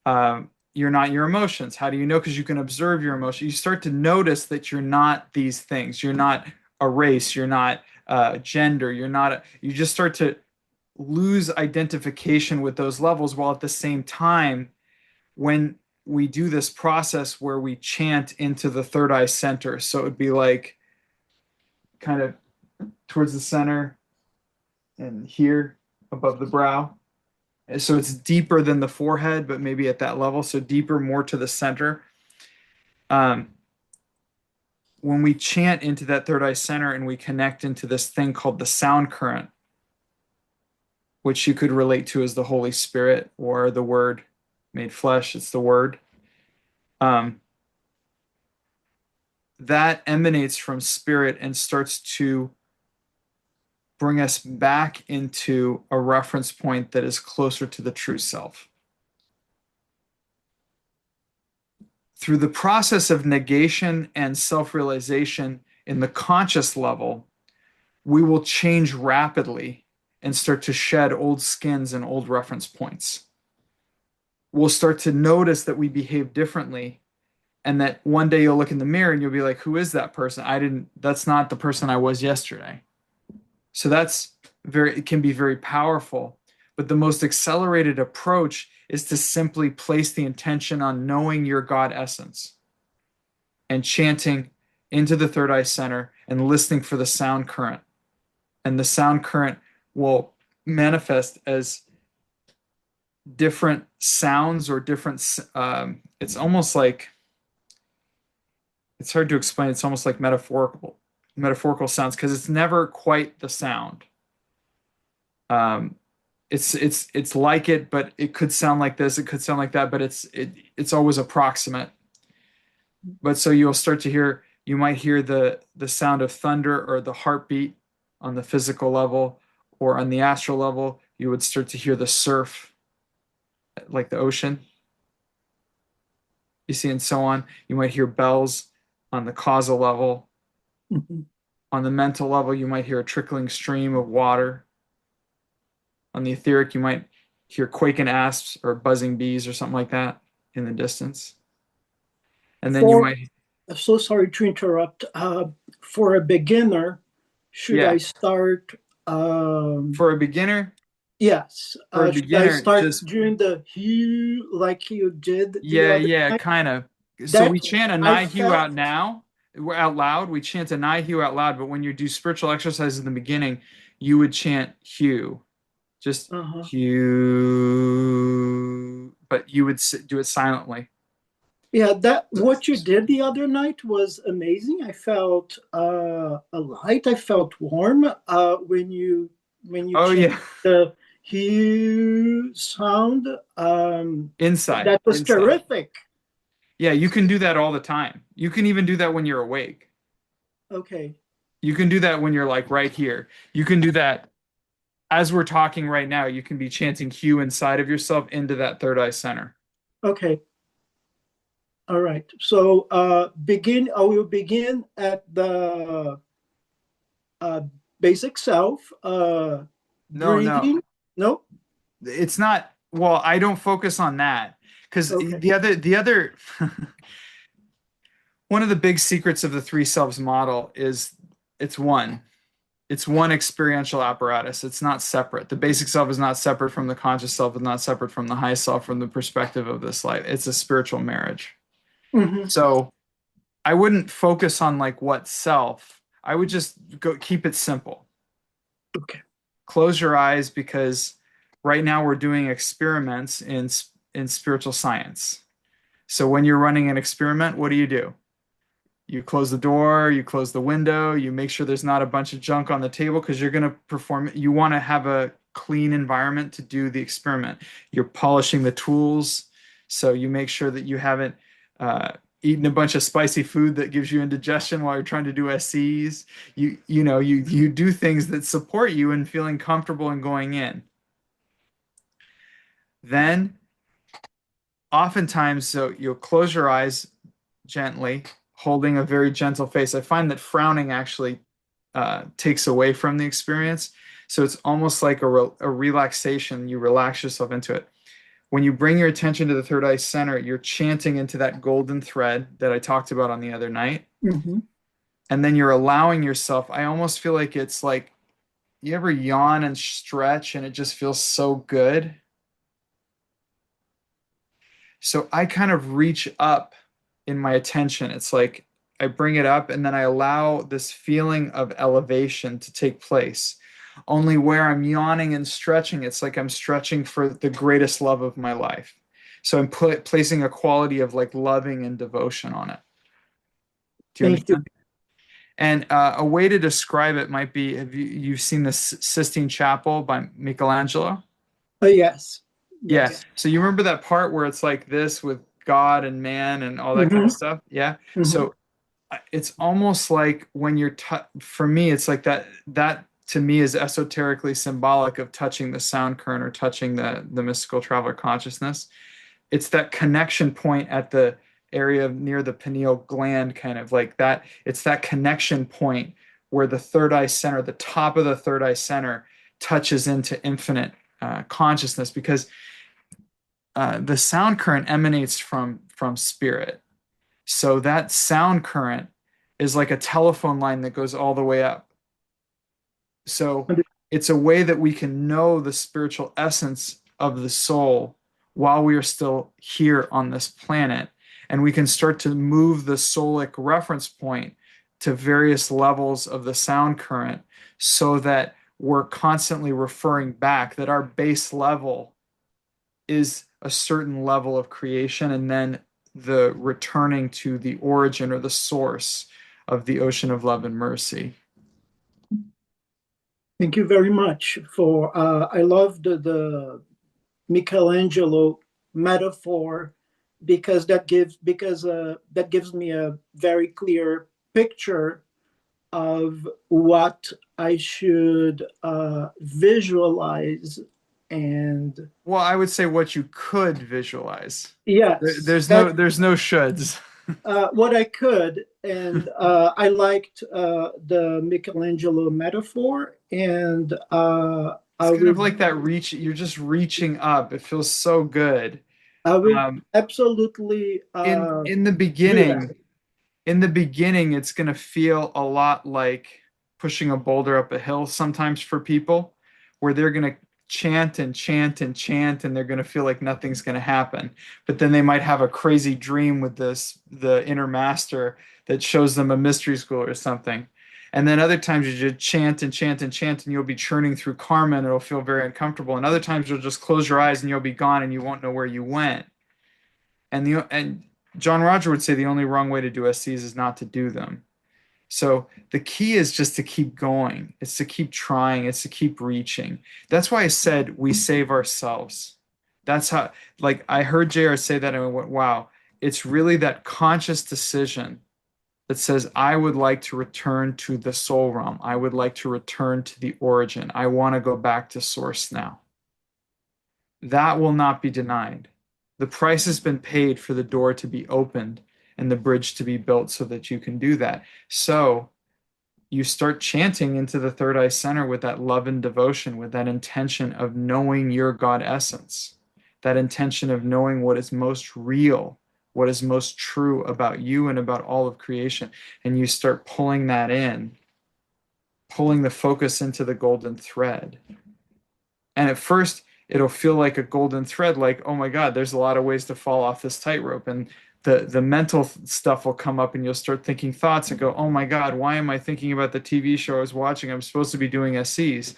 You're not your emotions. How do you know? Because you can observe your emotions. You start to notice that you're not these things. You're not a race. You're not gender. You just start to lose identification with those levels, while at the same time, when we do this process where we chant into the third eye center, so it would be like kind of towards the center and here above the brow. So it's deeper than the forehead, but maybe at that level. So deeper, more to the center. Um, when we chant into that third eye center and we connect into this thing called the sound current, which you could relate to as the Holy Spirit or the Word made flesh, it's the Word. That emanates from spirit and starts to bring us back into a reference point that is closer to the true self. Through the process of negation and self-realization in the conscious level, we will change rapidly and start to shed old skins and old reference points. We'll start to notice that we behave differently, and that one day you'll look in the mirror and you'll be like, who is that person? That's not the person I was yesterday. So it can be very powerful. But the most accelerated approach is to simply place the intention on knowing your God essence and chanting into the third eye center and listening for the sound current. And the sound current will manifest as different sounds or different, it's almost like, it's hard to explain. It's almost like metaphorical sounds, because it's never quite the sound. It's like it, but it could sound like this, it could sound like that, but it's always approximate. But so you might hear the sound of thunder or the heartbeat on the physical level, or on the astral level, you would start to hear the surf, like the ocean. You see, and so on. You might hear bells on the causal level. Mm-hmm. On the mental level, you might hear a trickling stream of water. On the etheric, you might hear quaking asps or buzzing bees or something like that in the distance. And then you might... I'm so sorry to interrupt. For a beginner, should I start? For a beginner? Yes. For a beginner, should I start doing the hue like you did? Yeah, kind of. So we chant a nigh hue out now. We're out loud. We chant a nigh hue out loud, but when you do spiritual exercises in the beginning, you would chant hue. Just hue, but you would do it silently. Yeah, what you did the other night was amazing. I felt a light. I felt warm when you the hue sound. Inside. That was terrific. Yeah, you can do that all the time. You can even do that when you're awake. Okay. You can do that when you're like right here. You can do that as we're talking right now. You can be chanting hue inside of yourself into that third eye center. Okay. All right. So I will begin at the uh, basic self, No, breathing. No? it's not. Well, I don't focus on that because Okay. the other one of the big secrets of the three selves model is it's one. It's one experiential apparatus. It's not separate. The basic self is not separate from the conscious self, it's not separate from the high self from the perspective of this life. It's a spiritual marriage. Hmm. So I wouldn't focus on like what self. I would just go keep it simple. Okay. Close your eyes because right now we're doing experiments in spiritual science. So when you're running an experiment, what do? You close the door, you close the window, you make sure there's not a bunch of junk on the table because you're going to perform, you want to have a clean environment to do the experiment. You're polishing the tools, so you make sure that you haven't eaten a bunch of spicy food that gives you indigestion while you're trying to do SCs. You do things that support you in feeling comfortable and going in. Then oftentimes, so you'll close your eyes gently, holding a very gentle face. I find that frowning actually takes away from the experience. So it's almost like a relaxation. You relax yourself into it. When you bring your attention to the third eye center, you're chanting into that golden thread that I talked about on the other night. Hmm. And then you're allowing yourself, I almost feel like it's like you ever yawn and stretch and it just feels so good. So I kind of reach up in my attention. It's like I bring it up and then I allow this feeling of elevation to take place. Only where I'm yawning and stretching, it's like I'm stretching for the greatest love of my life. So I'm placing a quality of like loving and devotion on it. Do you Thank you. understand? And a way to describe it might be, you've seen the Sistine Chapel by Michelangelo? Yes. Yeah. Yes. So you remember that part where it's like this with God and man and all that kind Hmm. of stuff? Yeah. Hmm. So it's almost like when you're for me, it's like that to me is esoterically symbolic of touching the sound current or touching the mystical traveler consciousness. It's that connection point at the area near the pineal gland, kind of like that. It's that connection point where the third eye center, the top of the third eye center, touches into infinite consciousness because the sound current emanates from spirit. So that sound current is like a telephone line that goes all the way up. So it's a way that we can know the spiritual essence of the soul while we are still here on this planet. And we can start to move the soulic reference point to various levels of the sound current so that we're constantly referring back that our base level is a certain level of creation and then the returning to the origin or the source of the ocean of love and mercy. Thank you very much for. I love the Michelangelo metaphor because that gives me a very clear picture of what I should visualize. And Well, I would say what you could visualize. yes, that There's no shoulds. what I could, and I liked the Michelangelo metaphor, and It's kind of like that reach. You're just reaching up. It feels so good. I will Um, absolutely in the do that. beginning, it's going to feel a lot like pushing a boulder up a hill sometimes for people, where they're going to chant and chant and chant, and they're going to feel like nothing's going to happen. But then they might have a crazy dream with the inner master that shows them a mystery school or something. And then other times you just chant and chant and chant, and you'll be churning through karma, and it'll feel very uncomfortable. And other times you'll just close your eyes and you'll be gone, and you won't know where you went. And John Roger would say the only wrong way to do SCs is not to do them. So the key is just to keep going. It's to keep trying. It's to keep reaching. That's why I said we save ourselves. That's how, like, I heard JR say that and I went, wow, it's really that conscious decision that says, I would like to return to the soul realm. I would like to return to the origin. I want to go back to source now. That will not be denied. The price has been paid for the door to be opened and the bridge to be built so that you can do that. So you start chanting into the third eye center with that love and devotion, with that intention of knowing your God essence, that intention of knowing what is most real, what is most true about you and about all of creation. And you start pulling that in, pulling the focus into the golden thread. And at first, it'll feel like a golden thread, like, oh my God, there's a lot of ways to fall off this tightrope. And the mental stuff will come up and you'll start thinking thoughts and go, oh my God, why am I thinking about the TV show I was watching? I'm supposed to be doing SCs.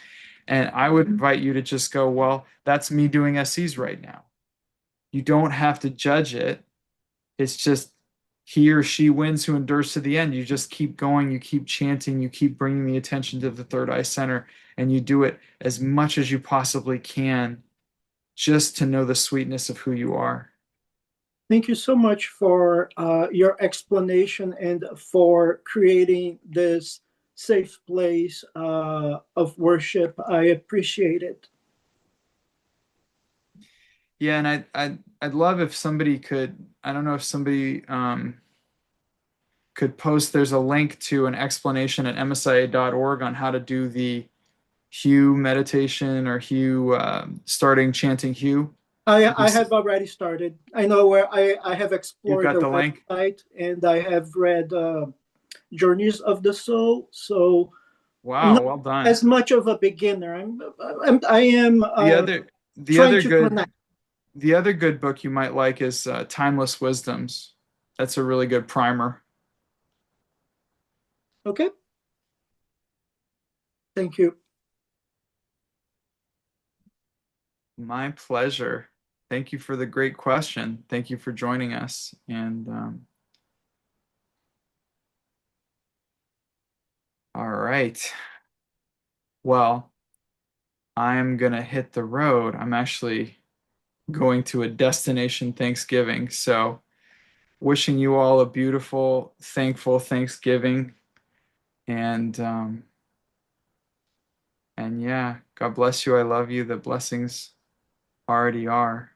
And I would invite you to just go, well, that's me doing SCs right now. You don't have to judge it. It's just he or she wins who endures to the end. You just keep going, you keep chanting, you keep bringing the attention to the third eye center, and you do it as much as you possibly can just to know the sweetness of who you are. Thank you so much for your explanation and for creating this safe place of worship. I appreciate it. Yeah, and I'd love if somebody could, I don't know if somebody could post, there's a link to an explanation at msia.org on how to do the Hue meditation or Hue starting chanting Hue. I have already started. I know where I have You explored got the the link? website and I have read Journeys of the Soul. So I'm Wow, not well done. as much of a beginner. I am The trying other to good connect. the other good book you might like is Timeless Wisdoms. That's a really good primer. Okay. Thank you. My pleasure. Thank you for the great question. Thank you for joining us. And all right. Well, I'm gonna hit the road. I'm actually going to a destination Thanksgiving. So wishing you all a beautiful, thankful Thanksgiving. And yeah, God bless you. I love you. The blessings already are.